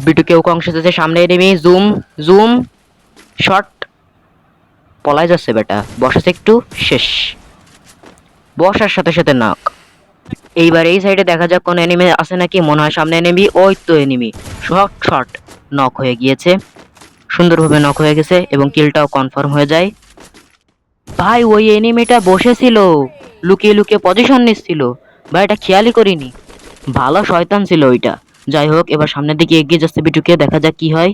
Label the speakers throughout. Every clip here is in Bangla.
Speaker 1: বিটুকে উকং সেজেছে, সামনে এনিমি, জুম জুম শট, পলাই যাচ্ছে বেটা, বসাছে একটু, শেষ, বসার সাথে সাথে নক। এইবার এই সাইডে দেখা যাক কোন এনিমি আছে নাকি, মনে হয় সামনে এনিমি, ওই তো এনিমি, শট শট, নক হয়ে গিয়েছে, সুন্দরভাবে নক হয়ে গেছে এবং কিলটাও কনফার্ম হয়ে যায়। ভাই ওই এনিমিটা বসেছিল, লুকিয়ে লুকিয়ে পজিশন নিচ্ছিল, ভাই এটা খেয়ালই করিনি, ভালো শয়তান ছিল ওইটা। যাই হোক, এবার সামনের দিকে এগিয়ে যাচ্ছে বিটুকে, দেখা যাক কি হয়।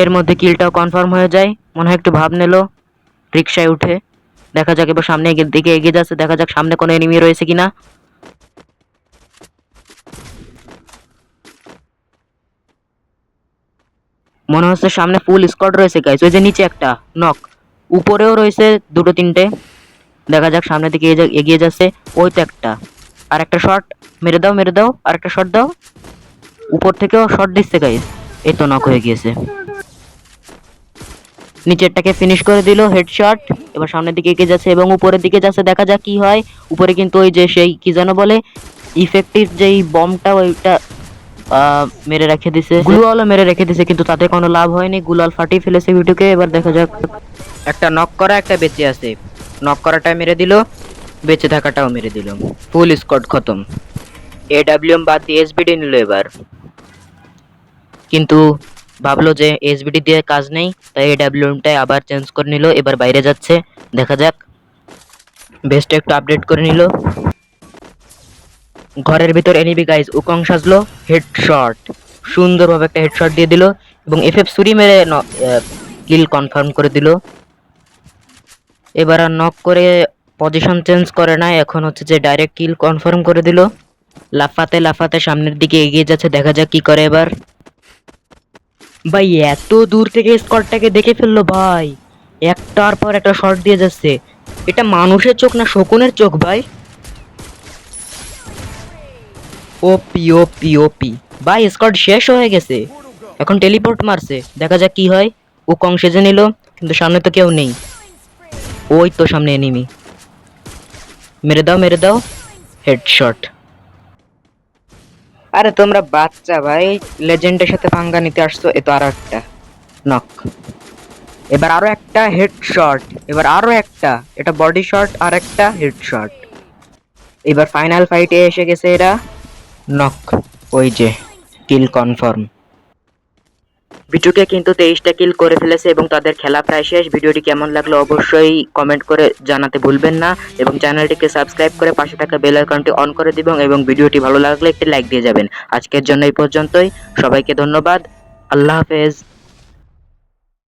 Speaker 1: এর মধ্যে কিলটাও কনফার্ম হয়ে যায়, মনে হয় একটু ভাব নিল রিক্সায় উঠে। দেখা যাক এবার সামনে দিকে এগিয়ে যাচ্ছে, দেখা যাক সামনে কোনো এনিমি রয়েছে কিনা। মনে হচ্ছে সামনে ফুল স্কোয়াড রয়েছে গাইস, ওই যে নিচে একটা নক, উপরেও রয়েছে দুটো তিনটে। দেখা যাক সামনের দিকে এগিয়ে যাচ্ছে, ওই তো একটা, আর একটা শট, মেরে দাও মেরে দাও, আর একটা শট দাও, উপর থেকেও শট দিচ্ছে গাইস, এই তো নক হয়ে গিয়েছে। নিচেরটাকে ফিনিশ করে দিল হেডশট। এবার সামনের দিকে এগিয়ে যাচ্ছে এবং উপরের দিকে যাচ্ছে, দেখা যাক কি হয়। উপরে কিন্তু ওই যে সেই কি যেন বলে, ইফেক্টিভ যেই বমটা, ওইটা মেরে রেখে দিছে, গ্লুয়ালও মেরে রেখে দিছে, কিন্তু তাতে কোনো লাভ হয়নি, গ্লুয়াল ফাটিয়ে ফেলেছে ভিডিওকে। এবার দেখা যাক, একটা নক করা, একটা বেঁচে আছে, নক করাটা মেরে দিল, বেঁচে থাকাটাও মেরে দিল, ফুল স্কোয়াড খতম। এডব্লিউএম বাদ দিয়ে এসবিডি নিল এবার, কিন্তু ভাবলো যে এসবিডি দিয়ে কাজ নেই, তাই এডব্লিউএমটাই আবার চেঞ্জ করে নিল, এবার বাইরে যাচ্ছে, দেখা যাক। বেস্ট একটু আপডেট করে নিল, ঘরের ভিতর এনিমি গাইজ, উকং সাজলো, হেডশট, সুন্দরভাবে একটা হেডশট দিয়ে দিল এবং এফএফ সুরি মেরে কিল কনফার্ম করে দিল। এবার আর নক করে পজিশন চেঞ্জ করে না, এখন হচ্ছে যে ডাইরেক্ট কিল কনফার্ম করে দিল, লাফাতে লাফাতে সামনের দিকে এগিয়ে যাচ্ছে, দেখা যাক কি করে এবার। ভাই এত দূর থেকে স্কোয়াডটাকে দেখে ফেললো ভাই, একটার পর একটা শট দিয়ে যাচ্ছে, এটা মানুষের চোখ না শকুনের চোখ ভাই। ওপি ওপি ওপি ভাই, স্কোয়াড শেষ হয়ে গেছে, এখন টেলিপোর্ট মারছে, দেখা যাক কি হয়। উকং সেজে নিল, কিন্তু সামনে তো কেউ নেই, ওই তো সামনে এনিমি, মেরে দাও মেরে দাও, হেডশট। আরে তোমরা বাচ্চা ভাই, লেজেন্ডের সাথে পাঙ্গা নিতে আসছো, এ তো আরো একটা নক, এবার আরো একটা হেডশট, এবার আরো একটা, এটা বডি শট, আর একটা হেডশট। এবার ফাইনাল ফাইটে এসে গেছে এরা, নক, ওই যে কিল কনফার্ম। বিটুকে কিন্তু 23টা কিল করে ফেলেছে এবং তাদের খেলা প্রায় শেষ। ভিডিওটি কেমন লাগলো অবশ্যই কমেন্ট করে জানাতে ভুলবেন না এবং চ্যানেলটিকে সাবস্ক্রাইব করে পাশে থাকা বেল আইকনটি অন করে দিবেন এবং ভিডিওটি ভালো লাগলে একটি লাইক দিয়ে যাবেন। আজকের জন্য এই পর্যন্তই, সবাইকে ধন্যবাদ, আল্লাহ হাফেজ।